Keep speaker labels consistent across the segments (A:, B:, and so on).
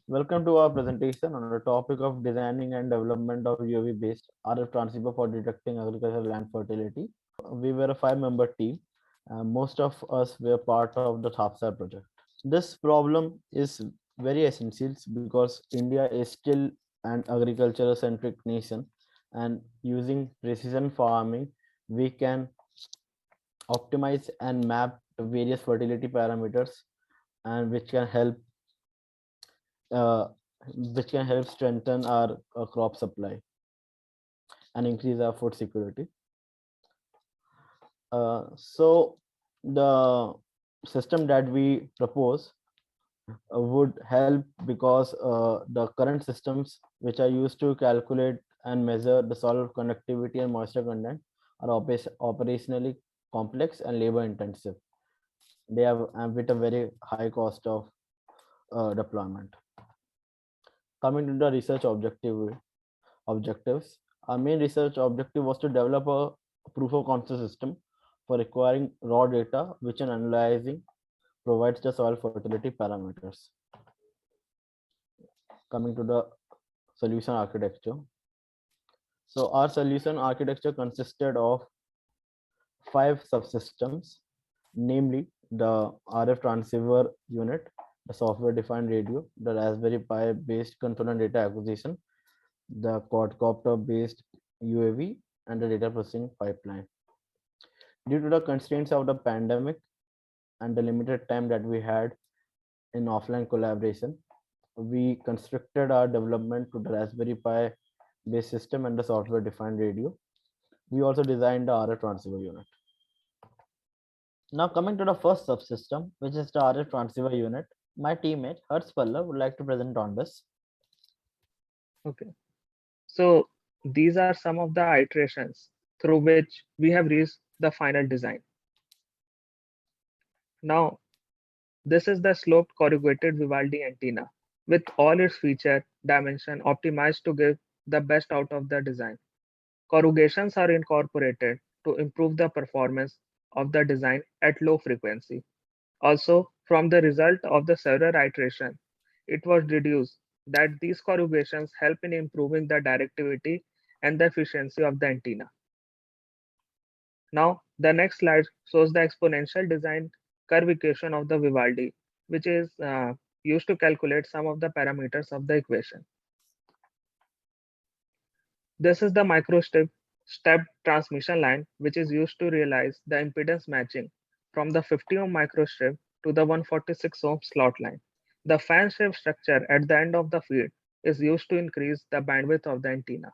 A: Welcome to our presentation on the topic of designing and development of UAV-based RF transceiver for detecting agricultural land fertility. We were a five-member team. Most of us were part of the Thapar project. This problem is very essential because India is still an agricultural-centric nation, and using precision farming, we can optimize and map the various fertility parameters, and uh, which can help strengthen our crop supply and increase our food security. So the system that we propose would help because the current systems which are used to calculate and measure the soil conductivity and moisture content are operationally complex and labor intensive. They have with a very high cost of deployment. Coming to the objectives, our main research objective was to develop a proof of concept system for acquiring raw data which and analyzing provides the soil fertility parameters. Coming to the solution architecture. So our solution architecture consisted of 5 subsystems, namely the RF transceiver unit, the software defined radio, the Raspberry Pi based control and data acquisition, the quadcopter based UAV, and the data processing pipeline. Due to the constraints of the pandemic and the limited time that we had in offline collaboration, we constricted our development to the Raspberry Pi based system and the software defined radio. We also designed the RF transceiver unit. Now coming to the first subsystem, which is the RF transceiver unit, my teammate Pallav would like to present on this.
B: Okay, so these are some of the iterations through which we have reached the final design. Now, this is the sloped corrugated Vivaldi antenna with all its feature dimension optimized to give the best out of the design. Corrugations are incorporated to improve the performance of the design at low frequency. Also, from the result of the several iteration, it was deduced that these corrugations help in improving the directivity and the efficiency of the antenna. Now, the next slide shows the exponential design curve equation of the Vivaldi, which is used to calculate some of the parameters of the equation. This is the step transmission line, which is used to realize the impedance matching from the 50 ohm microstrip to the 146 ohm slot line. The fan shaped structure at the end of the feed is used to increase the bandwidth of the antenna.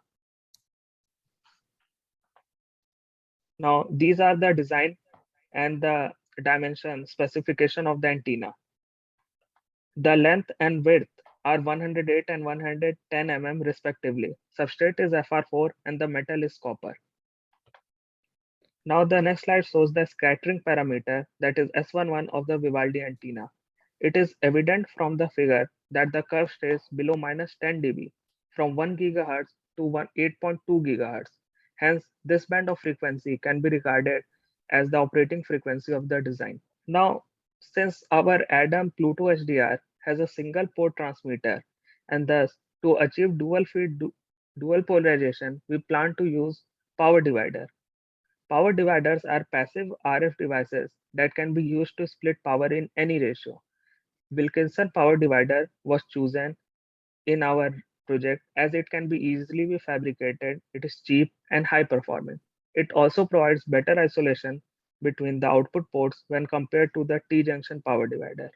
B: Now, these are the design and the dimension specification of the antenna. The length and width are 108 and 110 mm respectively. Substrate is FR4 and the metal is copper. Now the next slide shows the scattering parameter, that is S11 of the Vivaldi antenna. It is evident from the figure that the curve stays below -10 dB from 1 GHz to 8.2 GHz. Hence, this band of frequency can be regarded as the operating frequency of the design. Now, since our ADAM Pluto HDR has a single port transmitter, and thus to achieve dual feed dual polarization, we plan to use power divider. Power dividers are passive RF devices that can be used to split power in any ratio. Wilkinson power divider was chosen in our project as it can be easily be fabricated, it is cheap and high performing. It also provides better isolation between the output ports when compared to the T-junction power divider.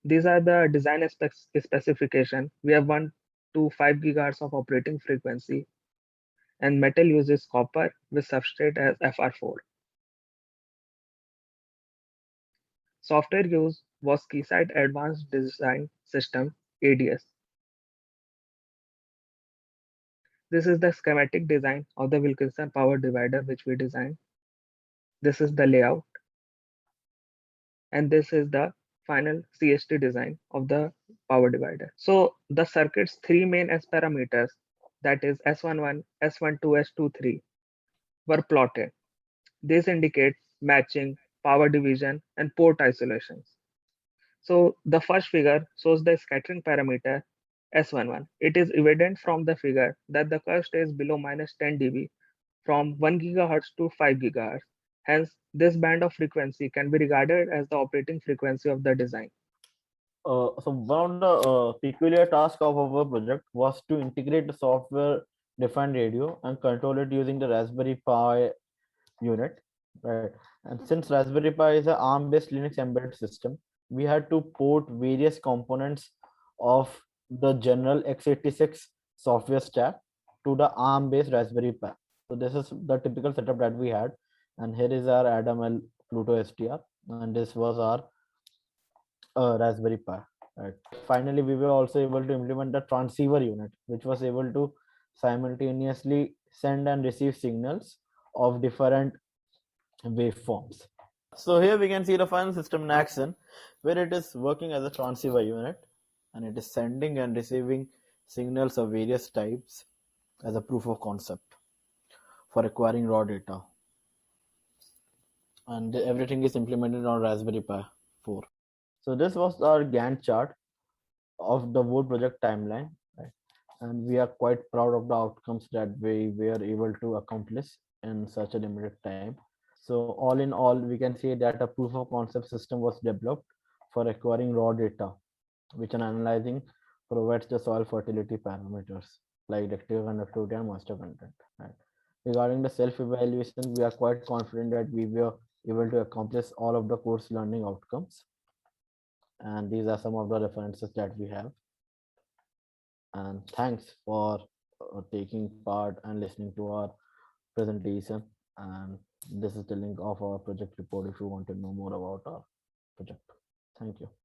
B: These are the design specification. We have 1 to 5 GHz of operating frequency, and metal uses copper with substrate as FR4. Software used was Keysight Advanced Design System ADS. This is the schematic design of the Wilkinson power divider which we designed. This is the layout, and this is the final CST design of the power divider. So the circuit's three main S parameters, that is S11, S12, S23, were plotted. This indicates matching, power division, and port isolations. So the first figure shows the scattering parameter S11. It is evident from the figure that the curve stays below minus 10 dB from 1 GHz to 5 GHz. Hence, this band of frequency can be regarded as the operating frequency of the design.
A: So one of the peculiar tasks of our project was to integrate the software defined radio and control it using the Raspberry Pi unit, right? And since Raspberry Pi is an ARM-based Linux embedded system, we had to port various components of the general x86 software stack to the ARM-based Raspberry Pi. So this is the typical setup that we had, and here is our ADAML Pluto STR, and this was our Raspberry Pi. Right. Finally, we were also able to implement the transceiver unit, which was able to simultaneously send and receive signals of different waveforms. So here we can see the final system in action, where it is working as a transceiver unit, and it is sending and receiving signals of various types as a proof of concept for acquiring raw data. And everything is implemented on Raspberry Pi 4. So this was our Gantt chart of the whole project timeline, right? And we are quite proud of the outcomes that we were able to accomplish in such a limited time. So all in all, we can say that a proof of concept system was developed for acquiring raw data, which an analyzing provides the soil fertility parameters like electrical conductivity and moisture content. Right? Regarding the self-evaluation, we are quite confident that we were able to accomplish all of the course learning outcomes. And these are some of the references that we have. And thanks for taking part and listening to our presentation. And this is the link of our project report if you want to know more about our project. Thank you.